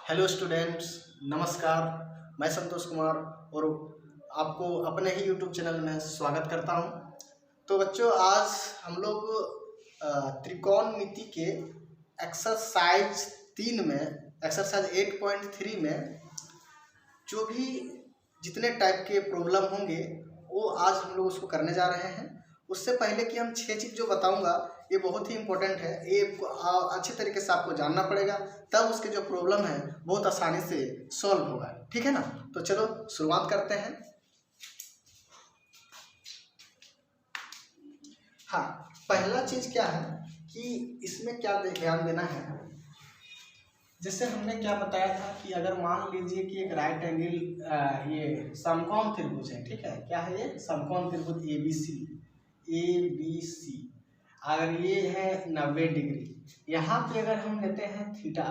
Hello students, नमस्कार। मैं संतोष कुमार और आपको अपने ही यूट्यूब चैनल में स्वागत करता हूं। तो बच्चों, आज हम लोग त्रिकोणमिति के एक्सरसाइज 3 में, एक्सरसाइज 8.3 में जो भी जितने टाइप के प्रॉब्लम होंगे वो आज हम लोग उसको करने जा रहे हैं। उससे पहले कि हम 6 चीज़ जो बताऊंगा ये बहुत ही इंपॉर्टेंट है, ये अच्छे तरीके से आपको जानना पड़ेगा, तब उसके जो प्रॉब्लम है बहुत आसानी से सॉल्व होगा। ठीक है ना? तो चलो शुरुआत करते हैं। हाँ, पहला चीज़ क्या है कि इसमें क्या ध्यान देना है। जैसे हमने क्या बताया था कि अगर मान लीजिए कि एक राइट एंगल ये समकोण त्रिभुज है, ठीक है, क्या है ये समकोण त्रिभुज ए बी सी, अगर ये है 90 डिग्री, यहाँ पे अगर हम लेते हैं थीटा,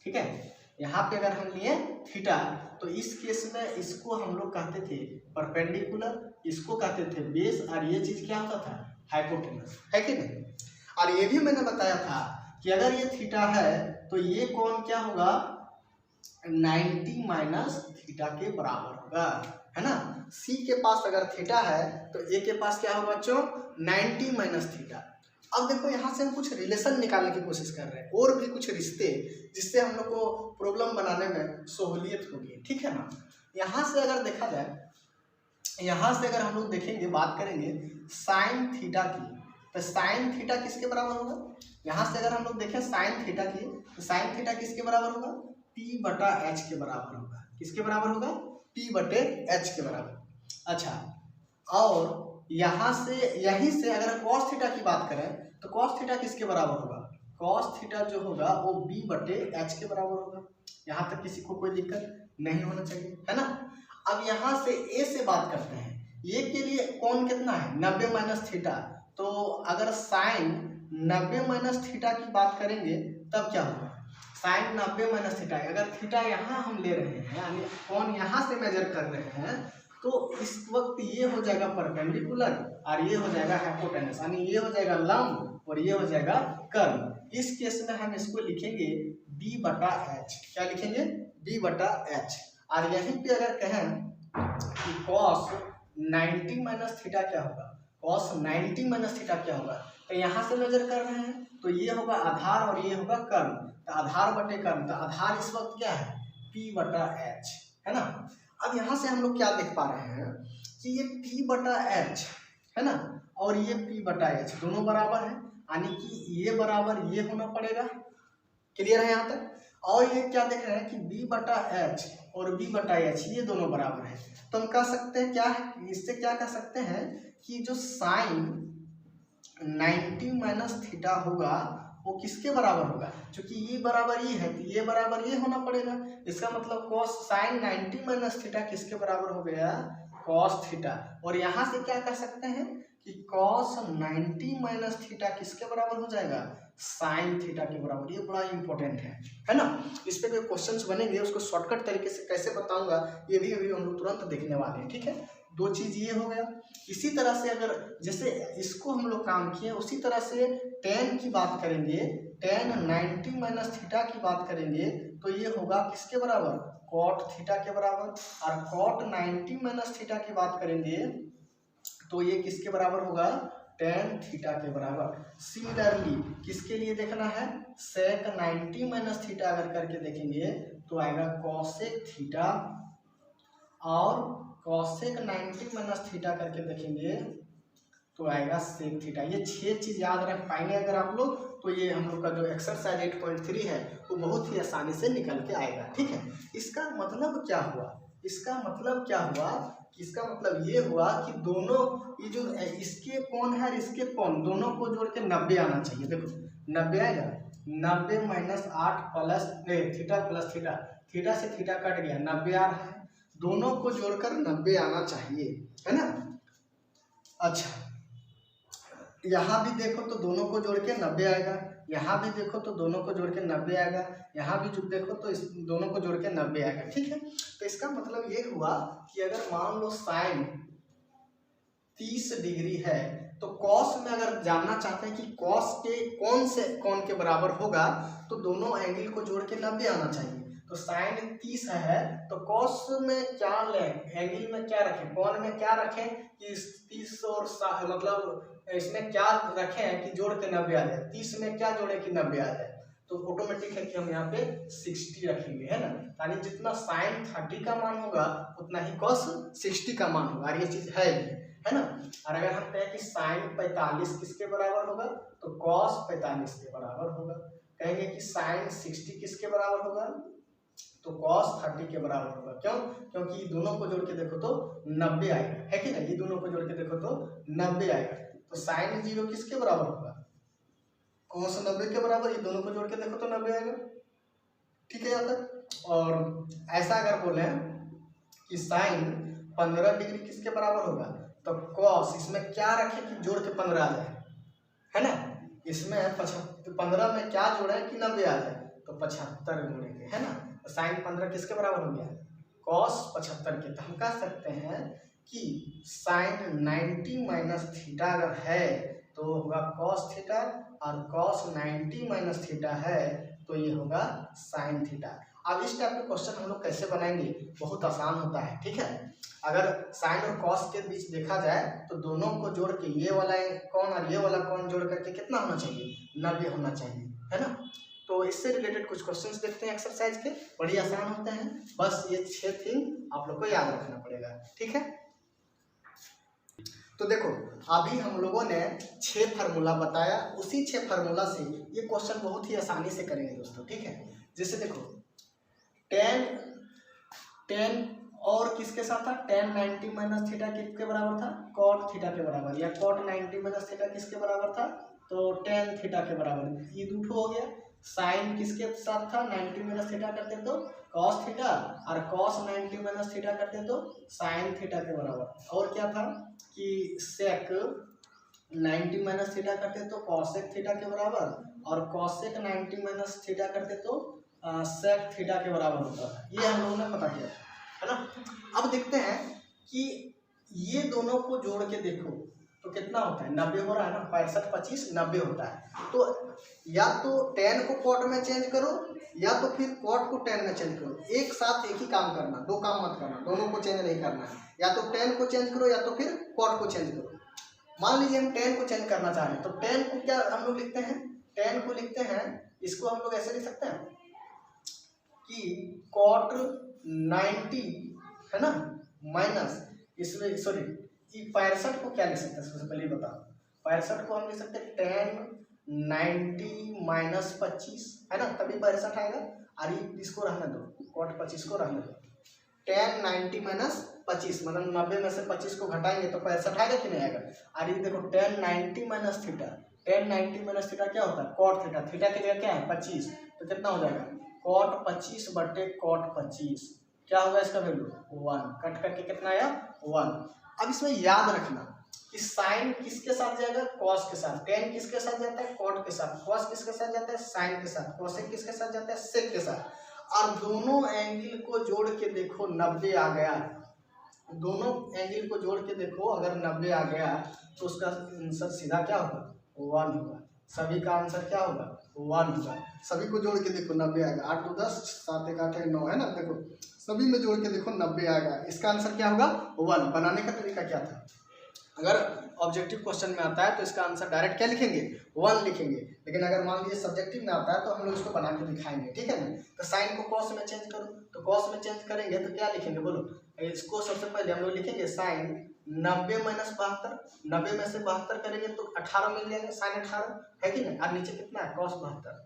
ठीक है, यहाँ पे अगर हम लिए थीटा, तो इस केस में इसको हम लोग कहते थे परपेंडिकुलर, इसको कहते थे बेस, और ये चीज क्या होता था हाइपोटेनस, है कि नहीं। और ये भी मैंने बताया था कि अगर ये थीटा है तो ये कोण क्या होगा 90 माइनस थीटा के बराबर होगा, है ना। सी के पास अगर थीटा है तो ए के पास क्या होगा बच्चों 90 माइनस थीटा। अब देखो यहाँ से हम कुछ रिलेशन निकालने की कोशिश कर रहे हैं, और भी कुछ रिश्ते जिससे हम लोग को प्रॉब्लम बनाने में सहूलियत होगी, ठीक है ना। यहाँ से अगर देखा जाए, यहाँ से अगर हम लोग देखेंगे, बात करेंगे साइन थीटा की, तो साइन थीटा किसके बराबर होगा। यहाँ से अगर हम लोग देखें साइन थीटा की, तो साइन थीटा किसके बराबर होगा P बटा H के बराबर होगा। किसके बराबर होगा P बटे H के बराबर। अच्छा, और यहाँ से यहीं से अगर cos थीटा की बात करें तो cos थीटा किसके बराबर होगा, cos थीटा जो होगा वो B बटे H के बराबर होगा। यहाँ तक किसी को कोई दिक्कत नहीं होना चाहिए, है ना। अब यहाँ से A से बात करते हैं, ये के लिए कोण कितना है 90 माइनस थीटा, तो अगर साइन 90 माइनस थीटा की बात करेंगे तब क्या होगा साइन 90 माइनस थीटा, अगर थीटा यहाँ हम ले रहे हैं यानी कोण यहाँ से मेजर कर रहे हैं, तो इस वक्त ये हो जाएगा परपेंडिकुलर और ये हो जाएगा हाइपोटेनस, यानी ये हो जाएगा लंब और ये हो जाएगा कर्व। इस केस में हम इसको लिखेंगे B बटा H। क्या लिखेंगे B बटा H। और यहीं पे अगर कहें कि cos 90 माइनस थीटा क्या होगा, cos 90 माइनस थीटा क्या होगा, तो यहाँ से मेजर कर रहे हैं तो ये होगा आधार और ये होगा कर्म, तो आधार बटे कर्म, तो आधार इस वक्त क्या है P बटा H, है ना। अब यहाँ से हम लोग क्या देख पा रहे हैं कि ये P बटा H है ना, और ये P बटा H दोनों बराबर है, यानी कि ये बराबर ये होना पड़ेगा। क्लियर है यहाँ तक। और ये क्या देख रहे हैं कि B बटा H और B बटा H ये दोनों बराबर है, तो हम कह सकते हैं क्या है, इससे क्या कह सकते हैं कि जो साइन 90 माइनस थीटा होगा वो किसके बराबर होगा, क्योंकि ये बराबर ये है तो ये बराबर ये होना पड़ेगा। इसका मतलब cos साइन 90 माइनस थीटा किसके बराबर हो गया cos थीटा। और यहाँ से क्या कह सकते हैं कि cos 90 माइनस थीटा किसके बराबर हो जाएगा साइन थीटा के बराबर। ये बड़ा इंपॉर्टेंट है ना। इस पे कोई क्वेश्चंस बनेंगे, उसको शॉर्टकट तरीके से कैसे बताऊंगा ये भी अभी हम लोग तुरंत देखने वाले हैं, ठीक है। दो चीज ये हो गया। इसी तरह से अगर जैसे इसको हम लोग काम किए, उसी तरह से tan की बात करेंगे, tan 90 माइनस थीटा की बात करेंगे तो ये होगा किसके बराबर cot थीटा के बराबर। और cot 90 माइनस थीटा की बात करेंगे तो ये किसके बराबर होगा tan थीटा के बराबर। सिमिलरली किसके लिए देखना है sec 90 माइनस थीटा अगर करके देखेंगे तो आएगा cosec थीटा, और cosec 90 माइनस थीटा करके देखेंगे तो आएगा sec थीटा। ये 6 चीज याद रख पाएंगे अगर आप लोग, तो ये हम लोग का जो एक्सरसाइज 8.3 है वो बहुत ही आसानी से निकल के आएगा, ठीक है। इसका मतलब क्या हुआ, इसका मतलब क्या हुआ, इसका मतलब ये हुआ कि दोनों ये जो इसके कोण है और इसके कोण दोनों को जोड़ के 90 आना चाहिए। देखो 90 आएगा, 90 minus 8 plus theta plus theta, theta से थीटा कट गया 90 आ रहा है, दोनों को जोड़कर 90 आना चाहिए, है ना। अच्छा, यहाँ भी देखो तो दोनों को जोड़ के 90 आएगा, यहाँ भी देखो तो दोनों को जोड़ के 90 आएगा, यहाँ भी देखो तो इस दोनों को जोड़ के 90 आएगा, ठीक है। तो इसका मतलब ये हुआ कि अगर मान लो साइन 30 डिग्री है तो कॉस में अगर जानना चाहते हैं कि कॉस के कौन से कोण के बराबर होगा तो दोनों एंगल को जोड़ के 90 आना चाहिए। तो साइन 30 है तो कॉस में क्या लें, एंगल में क्या रखें, कोण में क्या रखें कि 30 और मतलब इसमें क्या रखें कि जोड़ के 90 आ जाए, 30 में क्या जोड़े कि 90 आ जाए, तो ऑटोमेटिक है कि हम यहाँ पे 60 रखेंगे, है ना। यानी जितना साइन 30 का मान होगा उतना ही कॉस 60 का मान होगा, और ये चीज है भी, है ना। और अगर हम कहें कि साइन 45 किसके बराबर होगा तो कॉस 45 के बराबर होगा। कहेंगे कि साइन 60 किसके बराबर होगा तो कॉस 30 के बराबर होगा। क्यों? क्योंकि ये दोनों को जोड़ के देखो तो 90 आएगा, है कि नहीं, ये दोनों को जोड़ के देखो तो 90 आएगा। तो साइन 0 किसके बराबर होगा, कॉस 90 के बराबर, ये दोनों को जोड़ के देखो तो 90 आएगा, ठीक है यहाँ तक। और ऐसा अगर बोले कि साइन 15 डिग्री किसके बराबर होगा तो कॉस, इसमें क्या रखे कि जोड़ के 15 आ जाए, है ना, इसमें 15 में क्या जोड़े कि 90 आ जाए, तो 75 जोड़ेंगे, है ना। तो साइन 15 किसके बराबर हो गया कॉस 75 के। तो हम कह सकते हैं कि साइन 90 माइनस थीटा अगर है तो होगा कॉस थीटा, और कॉस 90 माइनस थीटा है तो ये होगा साइन थीटा। अब इस टाइप के क्वेश्चन हम लोग कैसे बनाएंगे, बहुत आसान होता है, ठीक है। अगर साइन और कॉस के बीच देखा जाए तो दोनों को जोड़ के ये वाला कौन और ये वाला कौन जोड़ करके कितना होना चाहिए 90 होना चाहिए, है ना। तो इससे रिलेटेड कुछ क्वेश्चंस देखते हैं एक्सरसाइज के, बड़ी आसान होते हैं, बस ये 6 थिंग आप लोग को याद रखना पड़ेगा, ठीक है। तो देखो अभी हम लोगों ने 6 फार्मूला बताया, उसी 6 फार्मूला से ये क्वेश्चन बहुत ही आसानी से करेंगे दोस्तों, ठीक है। जैसे देखो टेन और किसके साथ था, टेन 90 माइनस थीटा किसके बराबर था कॉट थीटा के बराबर, या कॉट 90 माइनस थीटा किसके बराबर था तो टेन थीटा के बराबर, ये दूठो हो गया। साइन किसके साथ था 90 माइनस थीटा करते तो कॉस थीटा, और कॉस 90 माइनस थीटा करते तो साइन थीटा के बराबर। और क्या था कि सेक 90 माइनस थीटा करते तो कॉसेक थीटा के बराबर, और कॉसेक 90 माइनस थीटा करते तो सेक थीटा के बराबर होता है। ये हम लोगों ने पता किया, है ना। अब देखते हैं कि ये दोनों को जोड़ के देखो तो कितना होता है 90 हो रहा है ना, 65 25 90 होता है। तो या तो टेन को कॉट में चेंज करो या तो फिर कॉट को टेन में चेंज करो, एक साथ एक ही काम करना, दो काम मत करना, दोनों को चेंज नहीं करना है। या तो टेन को चेंज करो या तो फिर कॉट को चेंज करो। मान लीजिए हम टेन को चेंज करना चाह रहे हैं तो टेन को क्या हम लोग लिखते हैं, टेन को लिखते हैं, इसको हम लोग ऐसे लिख सकते हैं कि कॉट 90 है ना माइनस, इसमें सॉरी 65 को क्या लिख सकते हैं, सबसे पहले बताओ 65 को हम लिख सकते हैं टेन 90 माइनस 25, है ना, तभी 65 आएगा। और इसको रहने दो कॉट 25 को रहने दो, टेन 90 माइनस 25 मतलब 90 में से 25 को घटाएंगे तो 65 आएगा कि नहीं आएगा। और ये देखो ten 90 minus theta, ten 90 minus theta क्या होता है कॉट थीटा, थीटा की जगह क्या है 25, तो कितना हो जाएगा कॉट 25 बटे कॉट 25, क्या होगा इसका वैल्यू 1, कट करके कितना आया 1। अब इसमें याद रखना कि साइन किसके साथ जाएगा कॉस के साथ, टेन किसके साथ जाता है कॉट के साथ, कॉस किसके साथ जाता है साइन के साथ, कोसेक किसके साथ जाता है सेक के साथ। और दोनों एंगल को जोड़ के देखो 90 आ गया, दोनों एंगल को जोड़ के देखो अगर 90 आ गया तो उसका आंसर सीधा क्या होगा 1 होगा, सभी का आंसर क्या होगा 1 होगा। सभी को जोड़ के देखो 90 आएगा, 8 2 10 7 1 8 9 है ना, देखो सभी में जोड़ के देखो 90 आएगा, इसका आंसर क्या होगा 1। बनाने का तरीका क्या था, अगर ऑब्जेक्टिव क्वेश्चन में आता है तो इसका आंसर डायरेक्ट क्या लिखेंगे 1 लिखेंगे, लेकिन अगर मान लीजिए सब्जेक्टिव में आता है तो हम लोग इसको बना के दिखाएंगे, ठीक है ना। तो साइन को कॉस में चेंज करो, तो कॉस में चेंज करेंगे तो क्या लिखेंगे बोलो, इसको सबसे पहले हम लोग लिखेंगे साइन 90 माइनस 72, 90 में से 72 करेंगे तो 18 मिल जाएगा, साइन 18 है कि नहीं, और नीचे कितना है कॉस 72।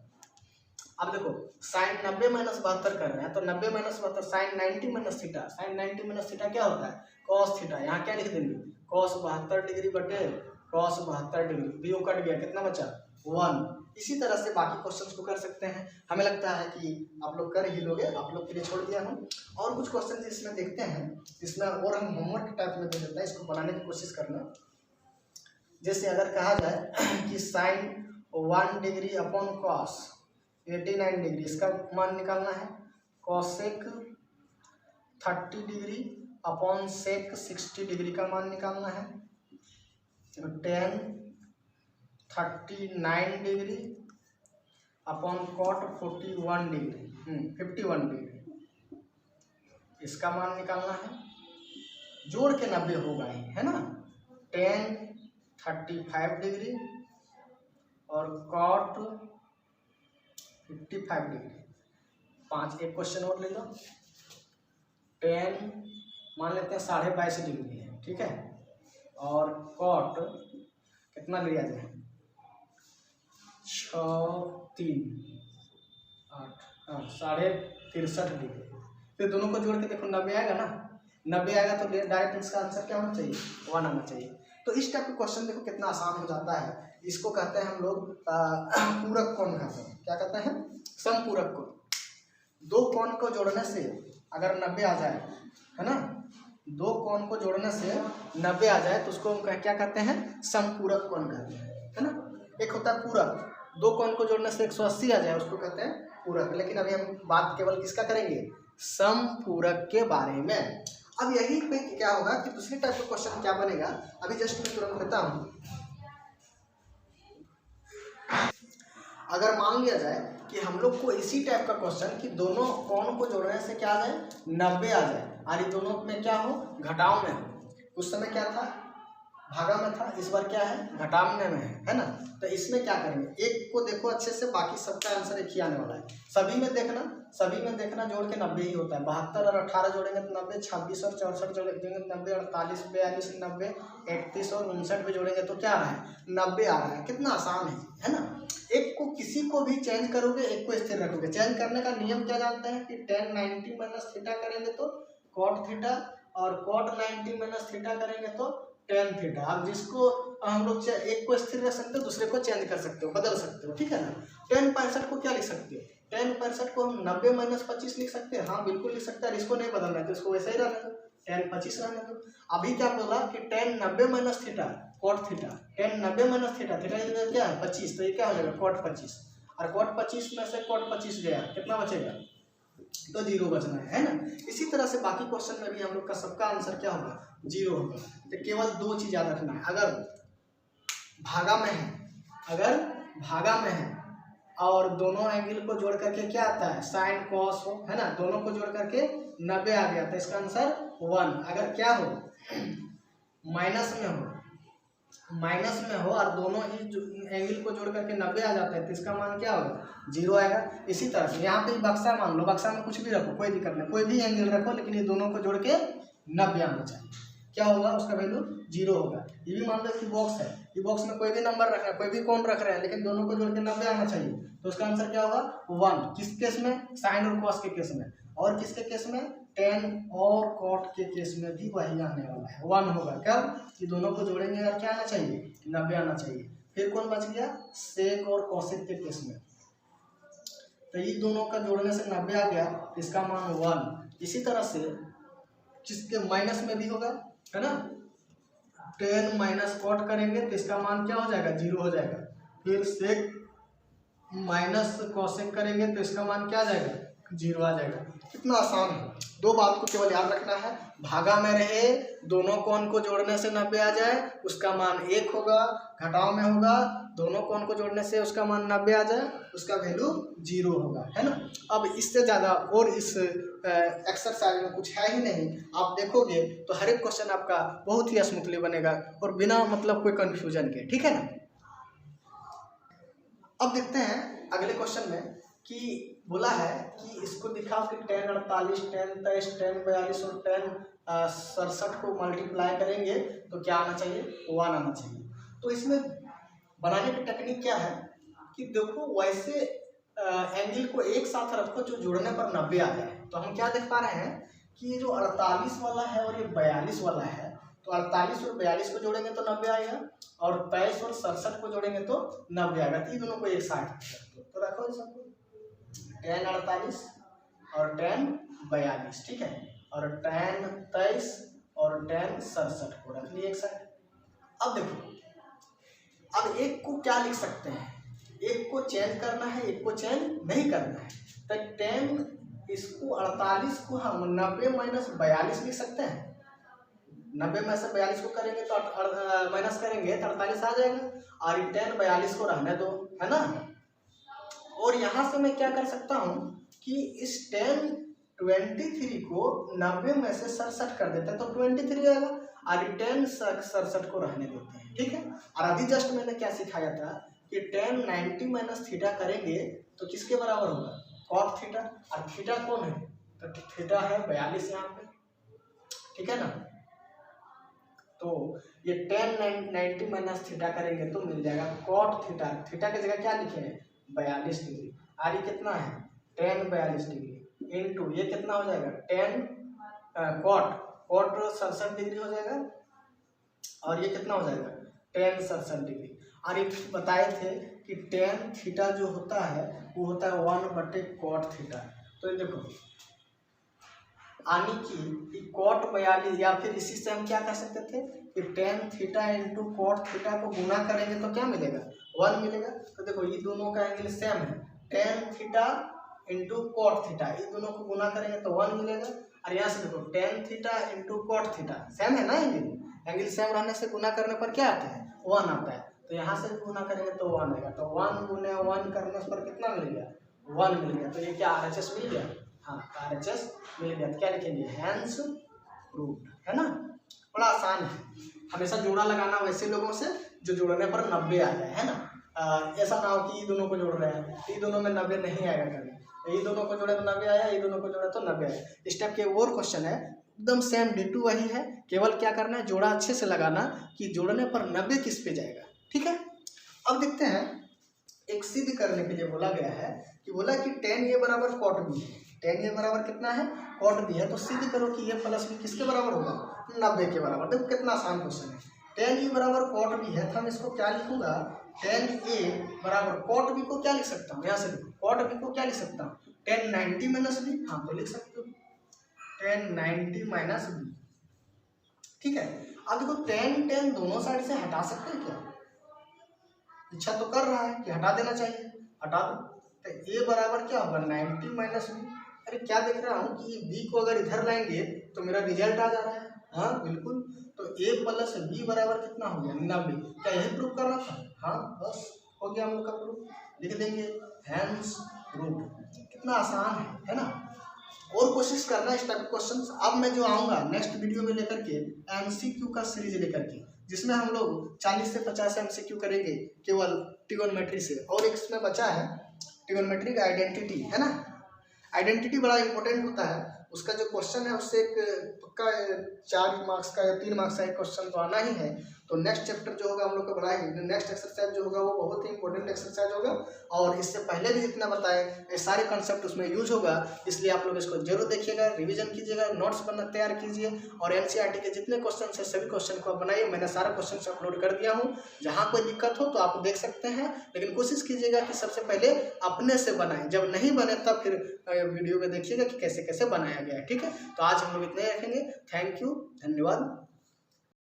अब देखो साइन 90 माइनस 72 कर रहे हैं तो 90 minus 72 sine 90 minus theta, sine 90 minus theta क्या होता है कॉस थीटा, यहाँ क्या लिख देंगे कॉस 72 डिग्री बटे कॉस 72 डिग्री, भी कट गया कितना बचा 1। इसी तरह से बाकी क्वेश्चंस को कर सकते हैं, हमें लगता है कि आप लोग कर ही लोगे, आप लोग के लिए छोड़ दिया हूँ। और कुछ क्वेश्चन इसमें देखते हैं, इसमें और हम होमवर्क टाइप में दे देते हैं, इसको बनाने की कोशिश करना। जैसे अगर कहा जाए कि sine 1 degree upon cos 89 degree, इसका मान निकालना है, cosec 30 degree upon sec 60 degree का मान निकालना है, tan 39 degree upon cot 41 degree 51 degree, इसका मान निकालना है। जोड़ के 90 होगा ही, है ना। tan 35 डिग्री और कॉट 55 डिग्री। 5 एक क्वेश्चन और ले लो। tan मान लेते हैं 22.5 डिग्री है, ठीक है, और कॉट कितना लिया जाए 6 3 8 63.5 डिग्री। फिर दोनों को जोड़ के देखो 90 आएगा ना, 90 आएगा तो डायरेक्ट इसका आंसर क्या होना चाहिए 1 आना चाहिए। तो इस टाइप का क्वेश्चन देखो कितना आसान हो जाता है। इसको कहते हैं हम लोग पूरक कोण कहते हैं। क्या कहते हैं? समपूरक कोण। दो कोण को जोड़ने से अगर 90 आ जाए, है ना, दो कोण को जोड़ने से 90 आ जाए तो उसको क्या कहते हैं? समपूरक कोण कहते हैं, है ना। एक होता है पूरक, दो कोण को जोड़ने से 180 आ जाए उसको कहते हैं पूरक। लेकिन अभी हम बात केवल किसका करेंगे? समपूरक के बारे में। अब यही पे क्या होगा कि दूसरी टाइप का क्वेश्चन क्या बनेगा, अभी जस्ट मैं तुरंत लेता हूँ। अगर मान लिया जाए कि हम लोग को इसी टाइप का क्वेश्चन कि दोनों कोण को जोड़ने से क्या आ जाए 90 आ जाए, और ये दोनों में क्या हो घटाव में हो। उस समय क्या था भागा में था, इस बार क्या है घटावने में है ना। तो इसमें क्या करेंगे, एक को देखो अच्छे से, बाकी सबका आंसर एक ही आने वाला है। सभी में देखना जोड़ के 90 ही होता है। 72 और 18 जोड़ेंगे तो 90, 26 और 64 जोड़ेंगे 90, 48 42 90, 31 और 59 भी जोड़ेंगे तो क्या आ रहा है 90 आ रहा है। कितना आसान है ना। एक को किसी को भी चेंज करोगे, एक को स्थिर रखोगे। चेंज करने का नियम क्या जानते हैं कि tan 90 माइनस थीटा करेंगे तो cot थीटा, और cot 90 माइनस थीटा करेंगे तो tan थीटा। अब जिसको हम लोग एक को स्थिर रख सकते हो, दूसरे को चेंज कर सकते हो, बदल सकते हो, ठीक है ना। tan 65 को क्या लिख सकते हो? tan 65 को हम 90 माइनस 25 लिख सकते हैं। हाँ बिल्कुल लिख सकते हैं। इसको नहीं बदलना है तो इसको वैसे ही रहने दो, tan 25 रहने दो। अभी क्या बोला कि tan 90 minus theta cot theta, tan 90 minus theta, theta क्या है 25, तो ये क्या हो जाएगा cot 25, और cot 25 में से cot 25 गया, कितना बचेगा तो 0 बचना है ना। इसी तरह से बाकी क्वेश्चन में भी हम लोग का सबका आंसर क्या होगा 0 होगा। तो केवल दो चीज याद रखना है, अगर भागा में है और दोनों एंगल को जोड़ करके क्या आता है साइन कॉस हो, है ना, दोनों को जोड़ करके 90 आ गया तो इसका आंसर 1। अगर क्या हो माइनस में हो और दोनों ही एंगल को जोड़ करके 90 आ जाता है तो इसका मान क्या होगा 0 आएगा। इसी तरह से यहाँ पे बक्सा मान लो, बक्सा में कुछ भी रखो कोई दिक्कत नहीं, कोई भी एंगल रखो, लेकिन ये दोनों को जोड़ के 90 आना चाहिए। क्या होगा उसका वैल्यू 0 होगा। ये भी मान लो कि बॉक्स है, ये बॉक्स में कोई भी नंबर रख रहा है, कोई भी कोण रख रहे हैं, लेकिन दोनों को जोड़ के 90 आना चाहिए तो उसका आंसर क्या होगा 1। किस केस में? साइन और कॉस के केस में। और किसके केस में? tan और cot के केस में भी वही आने वाला है 1 होगा। कब? कि दोनों को जोड़ेंगे और क्या आना चाहिए 90 आना चाहिए। फिर कौन बच गया? sec और cosec के केस में। तो ये दोनों का जोड़ने से 90 आ गया, इसका मान 1। इसी तरह से जिसके माइनस में भी होगा, है ना, tan माइनस cot करेंगे तो इसका मान क्या हो जाएगा 0 हो जाएगा। फिर sec माइनस cosec करेंगे तो इसका मान क्या आ जाएगा 0 आ जाएगा। कितना आसान है। दो बात को केवल याद रखना है, भागा में रहे, दोनों कोण को जोड़ने से 90 आ जाए उसका मान 1 होगा, घटाव में होगा दोनों कोण को जोड़ने से उसका मान 90 आ जाए उसका वैल्यू 0 होगा, है ना। अब इससे ज़्यादा और इस एक्सरसाइज में कुछ है ही नहीं। आप देखोगे तो हर एक क्वेश्चन आपका बहुत ही स्मूथली बनेगा और बिना मतलब कोई कन्फ्यूजन के, ठीक है ना। अब देखते हैं अगले क्वेश्चन में कि बोला है कि इसको दिखाओ कि tan 48, tan 23, tan 42 और tan 67 को मल्टीप्लाई करेंगे तो क्या आना चाहिए 1 आना चाहिए। तो इसमें बनाने की टेक्निक क्या है कि देखो वैसे एंगल को एक साथ रखो जो जोड़ने पर 90 आ जाए। तो हम क्या देख पा रहे हैं कि ये जो 48 वाला है और ये 42 वाला है, तो 48 और 42 को जोड़ेंगे तो 90 आएगा, और 23 और 67 को जोड़ेंगे तो 90 आएगा। तो ये दोनों को एक साथ तो रखो सबको, tan 48 और tan 42, ठीक है, और tan 23 और tan 67 को रख लिए एक साथ। अब देखो, अब एक को क्या लिख सकते हैं, एक को चेंज करना है, एक को चेंज नहीं करना है। तो tan इसको 48 को हम 90 माइनस 42 लिख सकते हैं। 90 में से 42 को करेंगे तो माइनस करेंगे तो 48 आ जाएगा, और tan 42 को रहने दो, है ना। और यहाँ से मैं क्या कर सकता हूँ कि इस 1023 को 90 में से 67 कर देते हैं तो 23 आएगा, और 1067 को रहने देते हैं, ठीक है। और अभी जस्ट मैंने क्या सिखाया था कि 1090 माइनस थीटा करेंगे तो किसके बराबर होगा, कॉट थीटा। और थीटा कौन है, तो थीटा है 42 यहाँ पे, ठीक है ना। तो ये 1090 माइनस थीटा करेंगे तो मिल जाएगा कॉट थीटा। थीटा की जगह क्या लिखे हैं, 42 डिग्री। और ये कितना है, 10 42 डिग्री इंटू ये कितना हो जाएगा 10 कॉट 67 डिग्री हो जाएगा, और ये कितना हो जाएगा 10 67 डिग्री। और ये बताए थे कि 10 थीटा जो होता है वो होता है 1/cot थीटा। तो ये देखो यानी कि कॉट 42, या फिर इसी से हम क्या कर सकते थे कि 10 थीटा इंटू कॉट थीटा को गुना करेंगे तो क्या मिलेगा, 1 मिलेगा। तो देखो ये दोनों का एंगल सेम है, 10 थीटा इंटू कॉट थीटा, ये दोनों को गुना करेंगे तो 1 मिलेगा। और यहाँ से देखो 10 theta into cot theta same है ना, एंगल सेम रहने से गुना करने पर क्या आता है, 1 आता है। तो यहाँ से भी गुना करेंगे तो 1 आएगा। तो 1 गुने 1 करने पर कितना मिल गया, 1 मिल गया। तो ये क्या RHS मिल गया, हाँ RHS मिल गया। तो क्या लिखेंगे, हैंस प्रूव्ड, है ना। बड़ा आसान है, हमेशा जोड़ा लगाना वैसे लोगों से जो जोड़ने पर 90 आ जाए, है ना। ऐसा ना हो कि ये दोनों को जोड़ रहे हैं, ये दोनों में 90 नहीं आएगा कभी, ये दोनों को जोड़े तो 90 आया, ये दोनों को जोड़े तो 90 आया। इस टाइप के और क्वेश्चन है, एकदम सेम डिटू वही है, केवल क्या करना है, जोड़ा अच्छे से लगाना कि जोड़ने पर 90 किस पे जाएगा, ठीक है। अब देखते हैं, एक सिद्ध करने के लिए बोला गया है कि बोला कि 10 a बराबर कॉट बी है, 10 a बराबर कितना है, कॉट बी है। तो सिद्ध करो कि ये प्लस बी किसके बराबर होगा, 90 के बराबर। देखो कितना आसान क्वेश्चन है। 10 a बराबर कॉट बी है तो हम इसको क्या लिखूंगा, 10 a बराबर कॉट बी को क्या लिख सकता हूँ, यहाँ से देखो कॉट बी को क्या लिख सकता हूँ, 1090 माइनस बी, हाँ तो लिख सकते हो 1090 माइनस बी, ठीक है। अब देखो 10 दोनों साइड से हटा सकते हैं क्या, इच्छा तो कर रहा है कि हटा देना चाहिए, हटा दो। तो a बराबर क्या होगा 90 माइनस बी। अरे क्या देख रहा हूँ कि b को अगर इधर लाएंगे तो मेरा रिजल्ट आ जा रहा है, हाँ बिल्कुल। तो a प्लस बी बराबर कितना हो गया 90। क्या यही प्रूफ करना था, हाँ बस हो गया हम लोग का प्रूफ। लिख देंगे हैंस प्रूफ। कितना आसान है ना। और कोशिश करना इस टाइप क्वेश्चंस। अब मैं जो आऊँगा नेक्स्ट वीडियो में लेकर के MCQ का सीरीज लेकर के, जिसमें हम लोग 40 से 50 MCQ करेंगे केवल ट्रिगोनोमेट्री से। और एक इसमें बचा है ट्रिगोनोमेट्री का आइडेंटिटी, है ना। आइडेंटिटी बड़ा इंपॉर्टेंट होता है, उसका जो क्वेश्चन है उससे एक पक्का 4 मार्क्स का या 3 मार्क्स का एक क्वेश्चन तो आना ही है। तो नेक्स्ट चैप्टर जो होगा हम लोग का बड़ा ही, नेक्स्ट एक्सरसाइज जो होगा वो बहुत ही इंपॉर्टेंट एक्सरसाइज होगा। और इससे पहले भी जितना बताए ये सारे कंसेप्ट उसमें यूज होगा, इसलिए आप लोग इसको जरूर देखिएगा, रिवीजन कीजिएगा, नोट्स बनना तैयार कीजिए। और NCERT के जितने क्वेश्चन है सभी क्वेश्चन को आप बनाइए। मैंने सारा क्वेश्चन अपलोड कर दिया हूँ, जहाँ कोई दिक्कत हो तो आप देख सकते हैं, लेकिन कोशिश कीजिएगा कि सबसे पहले अपने से बनाएं, जब नहीं बने तब फिर वीडियो में देखिएगा कि कैसे कैसे बनाया गया है, ठीक है। तो आज हम लोग इतने रखेंगे। थैंक यू, धन्यवाद।